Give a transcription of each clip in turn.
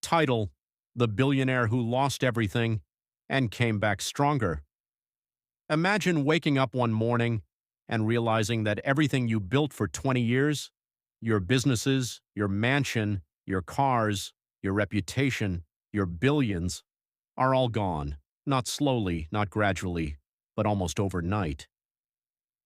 Title: The Billionaire Who Lost Everything and Came Back Stronger. Imagine waking up one morning and realizing that everything you built for 20 years, your businesses, your mansion, your cars, your reputation, your billions, are all gone. Not slowly, not gradually, but almost overnight.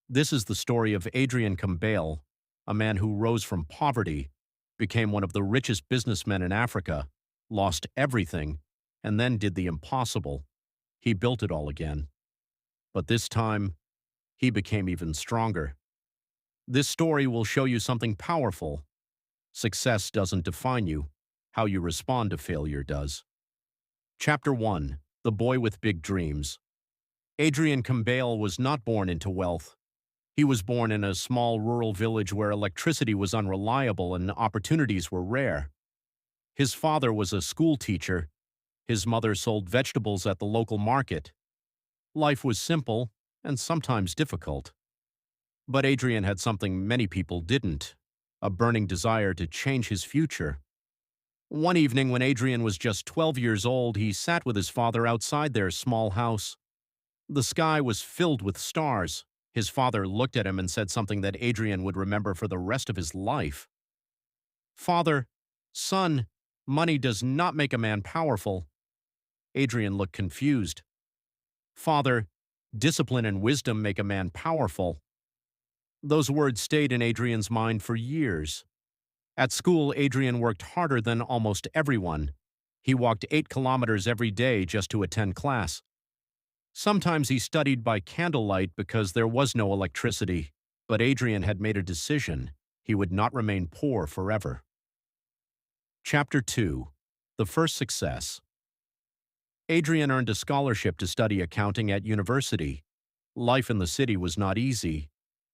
This is the story of Adrian Campbell, a man who rose from poverty, became one of the richest businessmen in Africa, lost everything, and then did the impossible. He built it all again. But this time, he became even stronger. This story will show you something powerful. Success doesn't define you. How you respond to failure does. Chapter 1: The Boy with Big Dreams. Adrian Campbell was not born into wealth. He was born in a small rural village where electricity was unreliable and opportunities were rare. His father was a school teacher. His mother sold vegetables at the local market. Life was simple and sometimes difficult. But Adrian had something many people didn't: a burning desire to change his future. One evening when Adrian was just 12 years old, he sat with his father outside their small house. The sky was filled with stars. His father looked at him and said something that Adrian would remember for the rest of his life. "Father, son, money does not make a man powerful." Adrian looked confused. "Father, discipline and wisdom make a man powerful." Those words stayed in Adrian's mind for years. At school, Adrian worked harder than almost everyone. He walked 8 kilometers every day just to attend class. Sometimes he studied by candlelight because there was no electricity, but Adrian had made a decision: he would not remain poor forever. Chapter 2: The First Success. Adrian earned a scholarship to study accounting at university. Life in the city was not easy.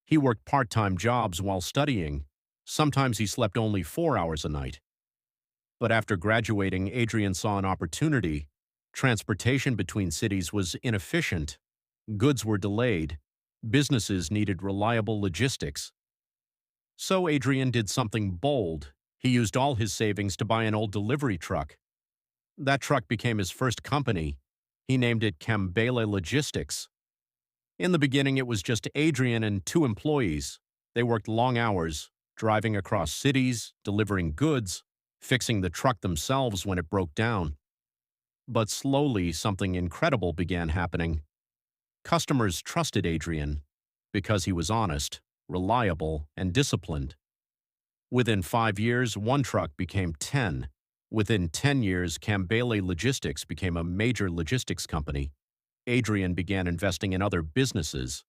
He worked part-time jobs while studying. Sometimes he slept only 4 hours a night. But after graduating, Adrian saw an opportunity. Transportation between cities was inefficient. Goods were delayed. Businesses needed reliable logistics. So Adrian did something bold. He used all his savings to buy an old delivery truck. That truck became his first company. He named it Campbell Logistics. In the beginning, it was just Adrian and 2 employees. They worked long hours, driving across cities, delivering goods, fixing the truck themselves when it broke down. But slowly, something incredible began happening. Customers trusted Adrian because he was honest, reliable, and disciplined. Within 5 years, one truck became 10. Within 10 years, Campbell Logistics became a major logistics company. Adrian began investing in other businesses: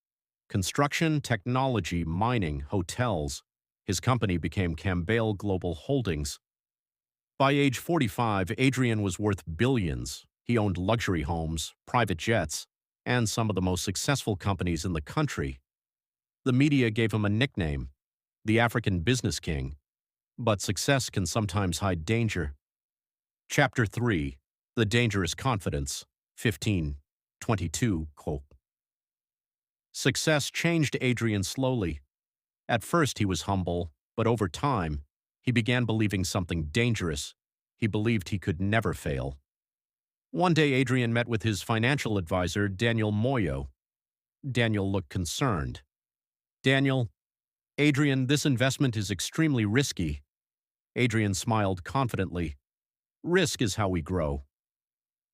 construction, technology, mining, hotels. His company became Campbell Global Holdings. By age 45, Adrian was worth billions. He owned luxury homes, private jets, and some of the most successful companies in the country. The media gave him a nickname: the African Business King. But success can sometimes hide danger. Chapter 3: The Dangerous Confidence. 15:22 quote. Success changed Adrian slowly. At first he was humble, but over time, he began believing something dangerous. He believed he could never fail. One day, Adrian met with his financial advisor, Daniel Moyo. Daniel looked concerned. "Daniel, Adrian, this investment is extremely risky." Adrian smiled confidently. "Risk is how we grow."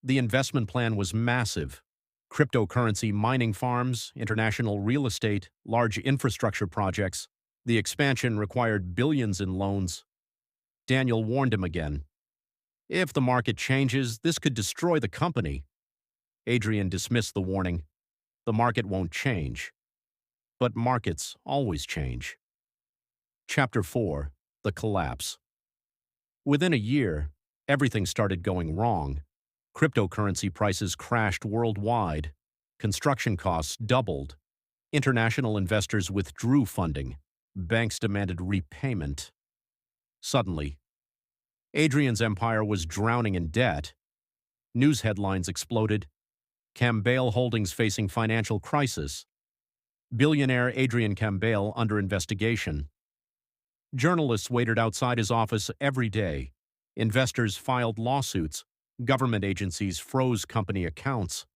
The investment plan was massive: cryptocurrency mining farms, international real estate, large infrastructure projects. The expansion required billions in loans. Daniel warned him again. "If the market changes, this could destroy the company." Adrian dismissed the warning. The market won't change. But markets always change. Chapter 4: The Collapse. Within a year, everything started going wrong. Cryptocurrency prices crashed worldwide. Construction costs doubled. International investors withdrew funding. Banks demanded repayment. Suddenly, Adrian's empire was drowning in debt. News headlines exploded. Campbell Holdings facing financial crisis. Billionaire Adrian Campbell under investigation. Journalists waited outside his office every day. Investors filed lawsuits. Government agencies froze company accounts.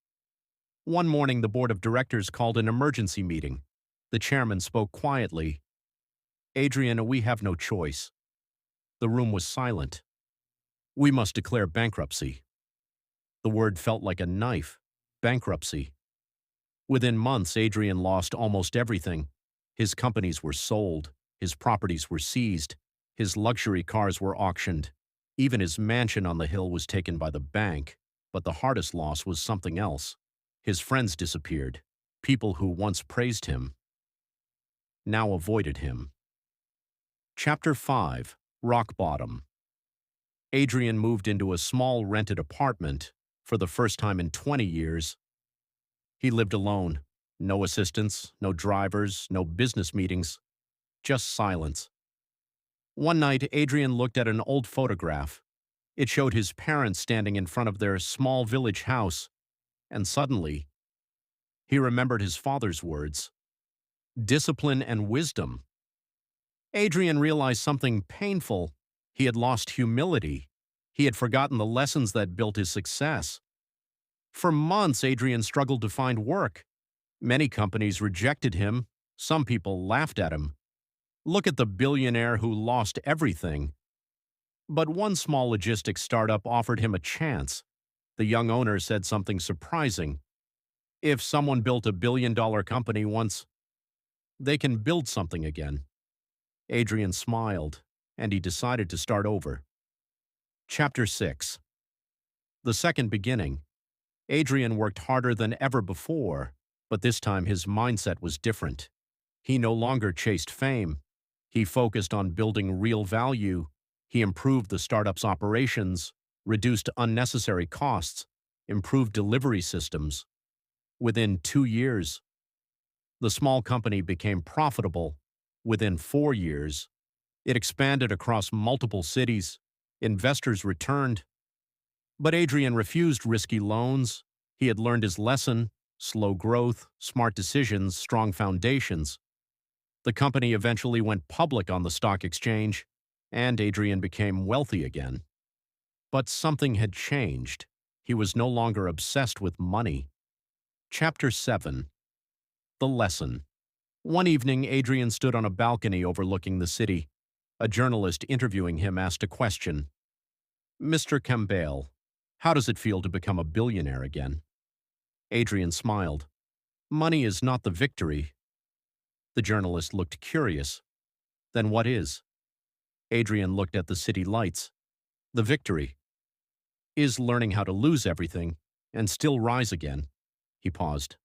One morning, the board of directors called an emergency meeting. The chairman spoke quietly. "Adrian, we have no choice." The room was silent. "We must declare bankruptcy." The word felt like a knife. Bankruptcy. Within months, Adrian lost almost everything. His companies were sold. His properties were seized. His luxury cars were auctioned. Even his mansion on the hill was taken by the bank. But the hardest loss was something else. His friends disappeared. People who once praised him now avoided him. Chapter 5. Rock Bottom. Adrian moved into a small rented apartment for the first time in 20 years. He lived alone. No assistants, no drivers, no business meetings, just silence. One night, Adrian looked at an old photograph. It showed his parents standing in front of their small village house, and suddenly, he remembered his father's words: discipline and wisdom. Adrian realized something painful. He had lost humility. He had forgotten the lessons that built his success. For months, Adrian struggled to find work. Many companies rejected him. Some people laughed at him. Look at the billionaire who lost everything. But one small logistics startup offered him a chance. The young owner said something surprising. If someone built a billion-dollar company once, they can build something again. Adrian smiled, and he decided to start over. Chapter 6. The second beginning. Adrian worked harder than ever before, but this time his mindset was different. He no longer chased fame. He focused on building real value. He improved the startup's operations, reduced unnecessary costs, improved delivery systems. Within 2 years, the small company became profitable. Within 4 years, it expanded across multiple cities. Investors returned. But Adrian refused risky loans. He had learned his lesson: slow growth, smart decisions, strong foundations. The company eventually went public on the stock exchange, and Adrian became wealthy again. But something had changed. He was no longer obsessed with money. Chapter 7. The lesson. One evening, Adrian stood on a balcony overlooking the city. A journalist interviewing him asked a question. "Mr. Campbell, how does it feel to become a billionaire again?" Adrian smiled. "Money is not the victory." The journalist looked curious. "Then what is?" Adrian looked at the city lights. "The victory is learning how to lose everything and still rise again." He paused.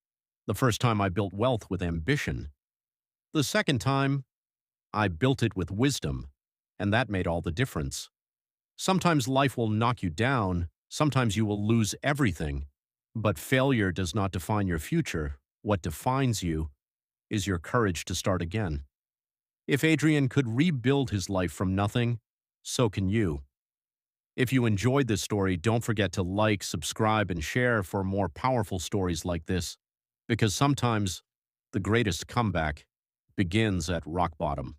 "The first time I built wealth with ambition. The second time, I built it with wisdom, and that made all the difference. Sometimes life will knock you down. Sometimes you will lose everything. But failure does not define your future. What defines you is your courage to start again." If Adrian could rebuild his life from nothing, so can you. If you enjoyed this story, don't forget to like, subscribe, and share for more powerful stories like this, because sometimes the greatest comeback begins at rock bottom.